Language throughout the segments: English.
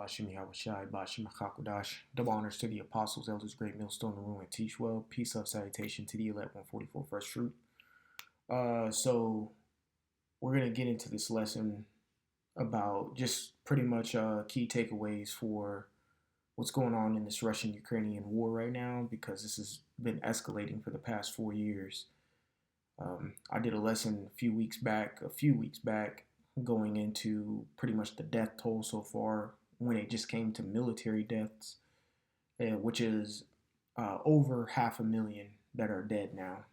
Bashim Yahushai, Bashim Hakudash. Double honors to the apostles, elders, great millstone, the room, and teach well. Peace of salutation to the elect 144 first fruit. So we're going to get into this lesson about just pretty much key takeaways for what's going on in this Russian-Ukrainian war right now, because this has been escalating for the past 4 years. I did a lesson a few weeks back, going into pretty much the death toll so far when it just came to military deaths, which is over 500,000 that are dead now,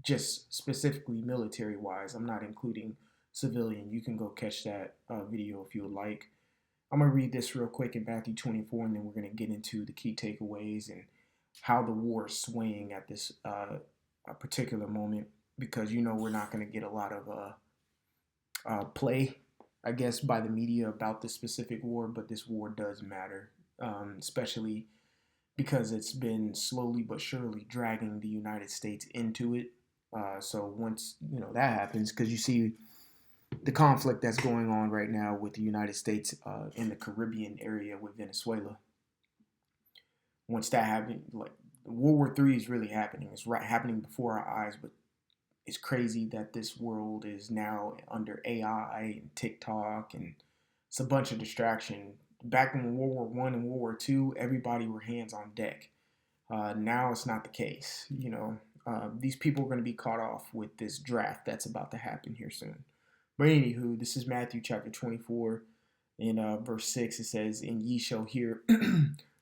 just specifically military wise. I'm not including civilian. You can go catch that video if you would like. I'm going to read this real quick in Matthew 24, and then we're going to get into the key takeaways and how the war is swaying at this particular moment, because we're not going to get a lot of play, I guess, by the media about this specific war, but this war does matter, especially because it's been slowly but surely dragging the United States into it. So once that happens, because you see the conflict that's going on right now with the United States in the Caribbean area with Venezuela. Once that happens, like World War III is really happening. It's happening before our eyes, but it's crazy that this world is now under AI and TikTok, and it's a bunch of distraction. Back in World War I and World War II, everybody were hands on deck. Now it's not the case. These people are going to be caught off with this draft that's about to happen here soon. But anywho, this is Matthew chapter 24, in verse 6. It says, "And ye shall hear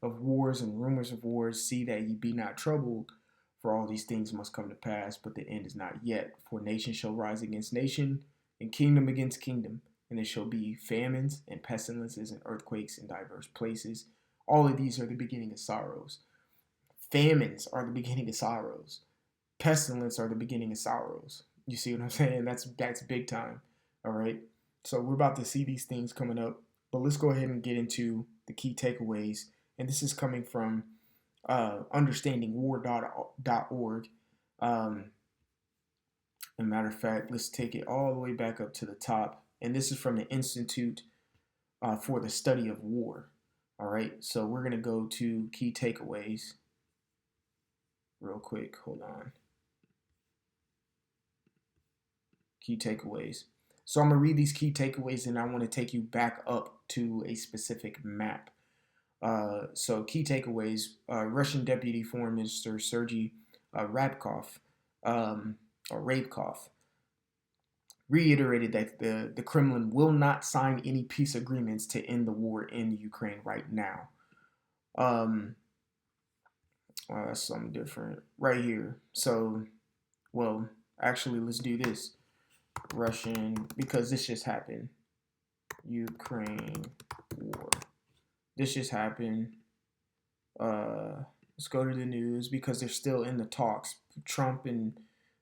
of wars and rumors of wars. See that ye be not troubled, for all these things must come to pass, but the end is not yet. For nation shall rise against nation, and kingdom against kingdom. And there shall be famines and pestilences and earthquakes in diverse places. All of these are the beginning of sorrows." Famines are the beginning of sorrows. Pestilence are the beginning of sorrows. You see what I'm saying? That's big time. All right. So we're about to see these things coming up, but let's go ahead and get into the key takeaways. And this is coming from understandingwar.org. As a matter of fact, let's take it all the way back up to the top. And this is from the Institute for the Study of War. All right. So we're going to go to key takeaways real quick. Hold on. Key takeaways. So I'm going to read these key takeaways, and I want to take you back up to a specific map. So key takeaways: Russian Deputy Foreign Minister Sergei Ryabkov reiterated that the Kremlin will not sign any peace agreements to end the war in Ukraine right now. That's something different right here. So, well, actually, let's do this. Russian, because this just happened. Ukraine war. This just happened. Let's go to the news, because they're still in the talks. Trump and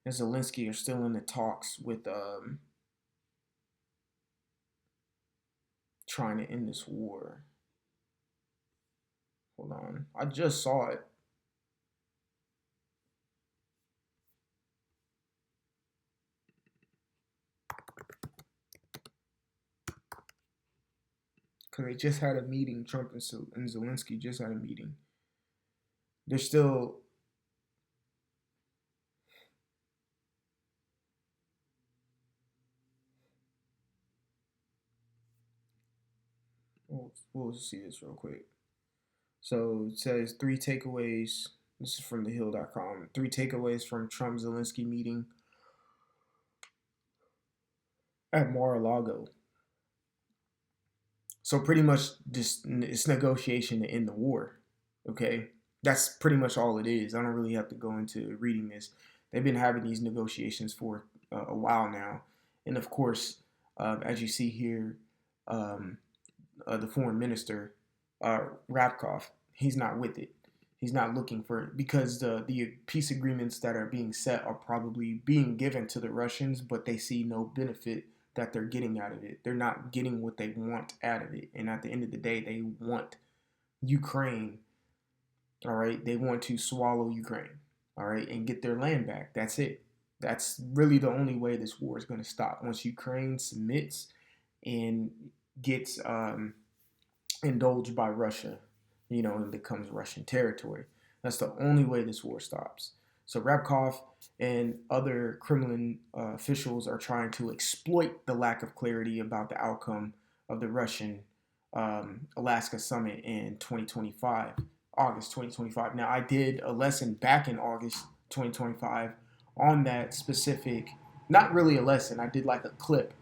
Zelensky are still in the talks with trying to end this war. Hold on. I just saw it. Because they just had a meeting. Trump and Zelensky just had a meeting. They're still... We'll see this real quick. So it says 3 takeaways. This is from thehill.com. 3 takeaways from Trump-Zelensky meeting at Mar-a-Lago. So pretty much it's negotiation to end the war. Okay? That's pretty much all it is. I don't really have to go into reading this. They've been having these negotiations for a while now. And of course, as you see here, the foreign minister, Ryabkov, he's not with it. He's not looking for it, because the peace agreements that are being set are probably being given to the Russians, but they see no benefit that they're getting out of it. They're not getting what they want out of it. And at the end of the day, they want Ukraine, all right? They want to swallow Ukraine, all right, and get their land back. That's it. That's really the only way this war is going to stop. Once Ukraine submits and gets indulged by Russia, and becomes Russian territory. That's the only way this war stops. So Rabkov and other Kremlin officials are trying to exploit the lack of clarity about the outcome of the Russian Alaska summit in 2025, August 2025. Now, I did a lesson back in August 2025 on that specific, not really a lesson, I did like a clip,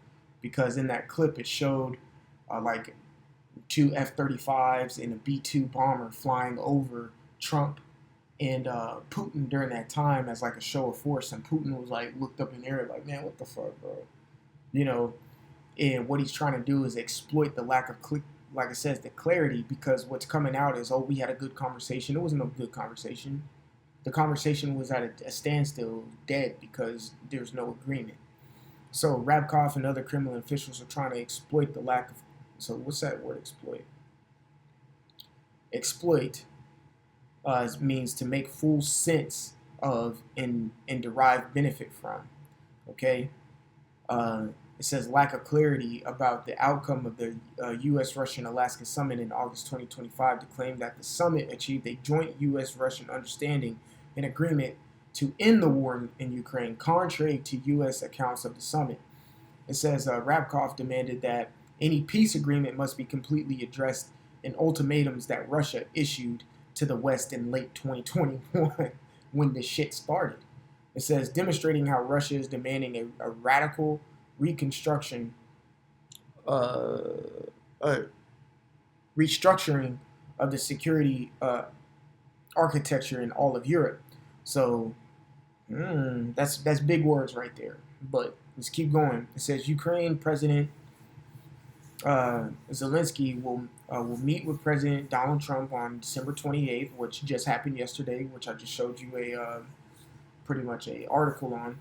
because in that clip it showed like two F-35s and a B-2 bomber flying over Trump and Putin during that time as like a show of force, and Putin was like looked up in the air like, man, what the fuck, bro? And what he's trying to do is exploit the lack of, like it says, the clarity, because what's coming out is, oh, we had a good conversation. It wasn't a good conversation. The conversation was at a standstill, dead, because there's no agreement. So Rabkov and other Kremlin officials are trying to exploit the lack of, so what's that word, exploit? Exploit means to make full sense of and derive benefit from, okay? It says lack of clarity about the outcome of the U.S.-Russian Alaska summit in August 2025 to claim that the summit achieved a joint U.S.-Russian understanding and agreement to end the war in Ukraine, contrary to U.S. accounts of the summit. It says Rabkov demanded that any peace agreement must be completely addressed in ultimatums that Russia issued to the West in late 2021 when the shit started. It says demonstrating how Russia is demanding a radical reconstruction, restructuring of the security architecture in all of Europe. So that's big words right there. But let's keep going. It says Ukraine President Zelensky will meet with President Donald Trump on December 28th, which just happened yesterday, which I just showed you a pretty much a article on.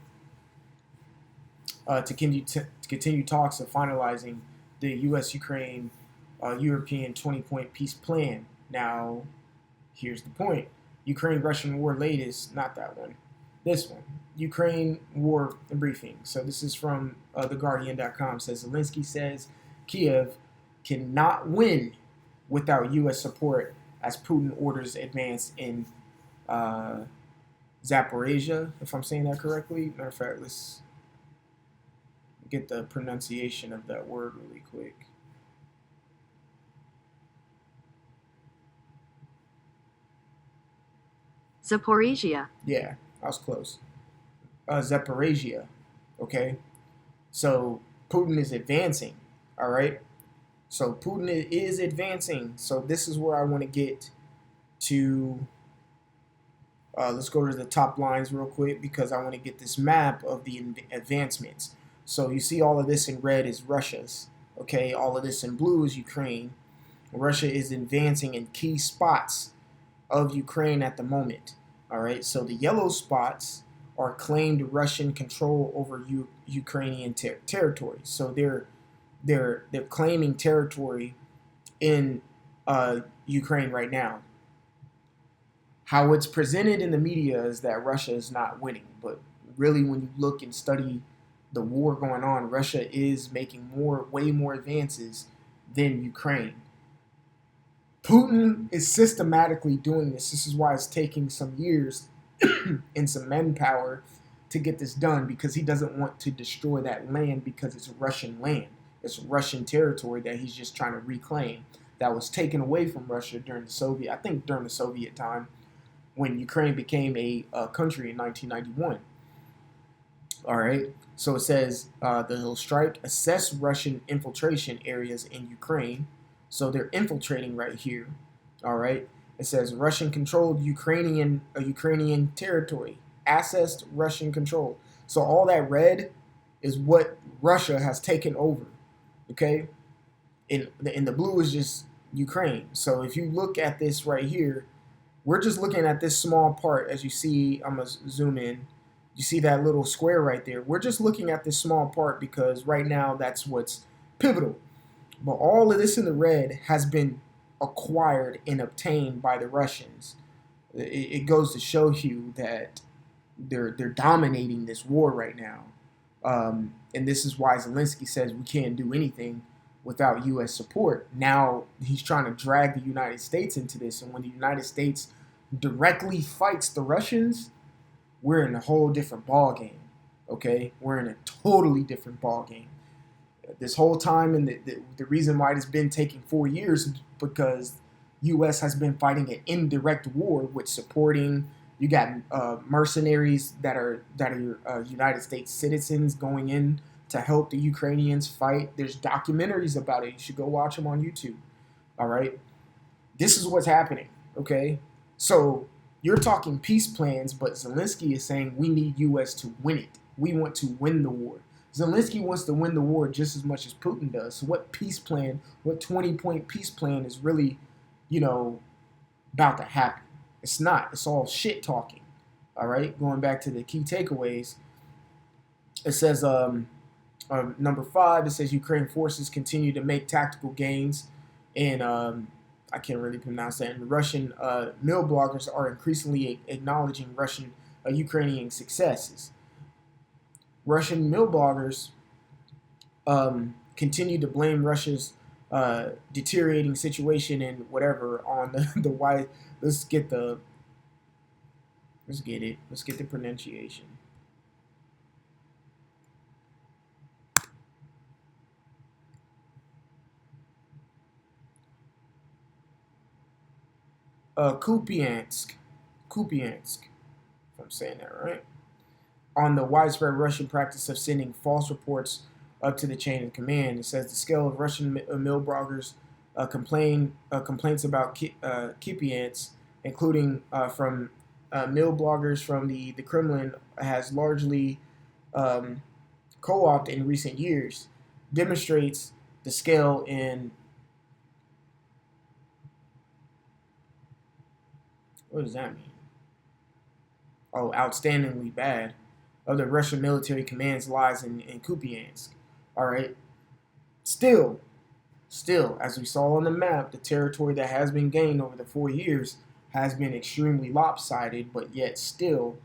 To continue talks of finalizing the U.S.-Ukraine European 20-point peace plan. Now, here's the point. Ukraine-Russian war latest, not that one, this one. Ukraine war briefing. So this is from TheGuardian.com. Says Zelensky says Kiev cannot win without U.S. support as Putin orders advance in Zaporizhia, if I'm saying that correctly. Matter of fact, let's get the pronunciation of that word really quick. Zaporizhia. Yeah, I was close. Zaporizhia. Okay, so Putin is advancing. All right, so Putin is advancing. So this is where I want to get to. Let's go to the top lines real quick, because I want to get this map of the advancements. So you see all of this in red is Russia's. Okay, all of this in blue is Ukraine. Russia is advancing in key spots of Ukraine at the moment. All right, so the yellow spots are claimed Russian control over Ukrainian territory. So they're claiming territory in Ukraine right now. How it's presented in the media is that Russia is not winning, but really when you look and study the war going on, Russia is making way more advances than Ukraine. Putin is systematically doing this. This is why it's taking some years and some manpower to get this done, because he doesn't want to destroy that land, because it's Russian land. It's Russian territory that he's just trying to reclaim, that was taken away from Russia during the Soviet time, when Ukraine became a country in 1991. All right, so it says the little strike, assess Russian infiltration areas in Ukraine. So they're infiltrating right here. All right, it says Russian-controlled Ukrainian territory, assessed Russian control. So all that red is what Russia has taken over. Okay, and the blue is just Ukraine. So if you look at this right here, we're just looking at this small part. As you see, I'm going to zoom in. You see that little square right there? We're just looking at this small part because right now that's what's pivotal. But all of this in the red has been acquired and obtained by the Russians. It goes to show you that they're dominating this war right now. And this is why Zelensky says we can't do anything without U.S. support. Now he's trying to drag the United States into this, and when the United States directly fights the Russians, we're in a whole different ball game. Okay, we're in a totally different ball game. This whole time, and the reason why it's been taking 4 years is because U.S. has been fighting an indirect war with supporting. You got mercenaries that are United States citizens going in to help the Ukrainians fight. There's documentaries about it. You should go watch them on YouTube. All right, this is what's happening. Okay, so you're talking peace plans, but Zelensky is saying we need U.S. to win it. We want to win the war. Zelensky wants to win the war just as much as Putin does. So what peace plan, what 20-point peace plan is really, about to happen? It's not. It's all shit talking. All right. Going back to the key takeaways, it says number 5. It says Ukraine forces continue to make tactical gains, and I can't really pronounce that. And Russian mill bloggers are increasingly acknowledging Ukrainian successes. Russian mill bloggers continue to blame Russia's deteriorating situation and whatever on the why. Let's get the pronunciation. Kupiansk, if I'm saying that right, on the widespread Russian practice of sending false reports up to the chain of command. It says the scale of Russian mill bloggers complaints about Kupiansk, including from mill bloggers from the Kremlin, has largely co-opted in recent years, demonstrates the scale in what does that mean? Oh, outstandingly bad of the Russian military command's lies in Kupiansk. All right. Still, as we saw on the map, the territory that has been gained over the 4 years has been extremely lopsided, but yet still,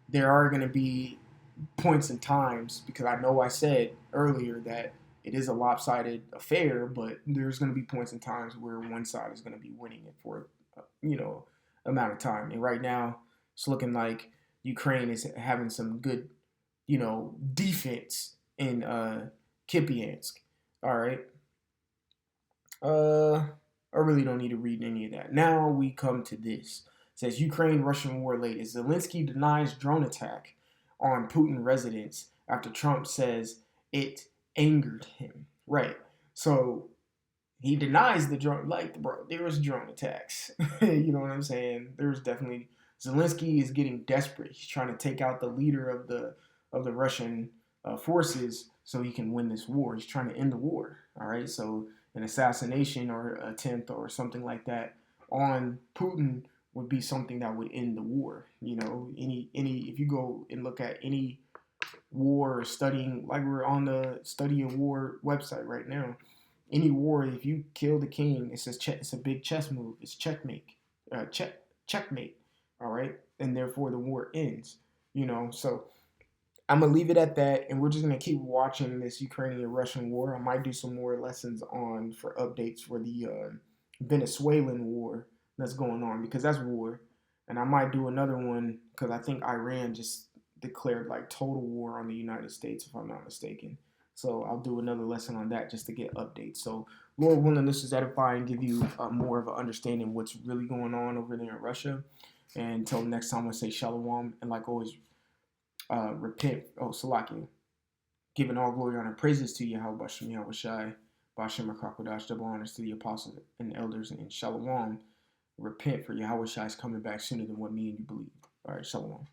there are going to be points and times, because I know I said earlier that it is a lopsided affair, but there's going to be points and times where one side is going to be winning it for, amount of time. And right now, it's looking like Ukraine is having some good, defense in Kupiansk. All right. I really don't need to read any of that. Now we come to this. It says Ukraine-Russian war latest. Zelensky denies drone attack on Putin residence after Trump says it angered him. Right. So he denies the drone. Like, bro, there was drone attacks. You know what I'm saying? There's definitely. Zelensky is getting desperate. He's trying to take out the leader of the Russian forces so he can win this war. He's trying to end the war. All right. So an assassination or attempt or something like that on Putin would be something that would end the war. Any if you go and look at any war or studying, like we're on the study of war website right now, any war, if you kill the king, it's a big chess move. It's checkmate, checkmate. All right, and therefore the war ends. So I'm gonna leave it at that, and we're just gonna keep watching this Ukrainian-Russian war. I might do some more lessons for updates for the Venezuelan war that's going on, because that's war, and I might do another one because I think Iran just declared like total war on the United States, if I'm not mistaken. So I'll do another lesson on that just to get updates. So Lord willing, this is edifying, give you more of an understanding of what's really going on over there in Russia. And until next time, I say shalom, and like always, repent. Oh, Salakia. Giving all glory, honor, and praises to Yahweh Bashem Yahweh Shai, Bashem Rakakwadash, double honors to the apostles and elders, and shalom. Repent, for Yahweh Shai is coming back sooner than what me and you believe. All right, shalom.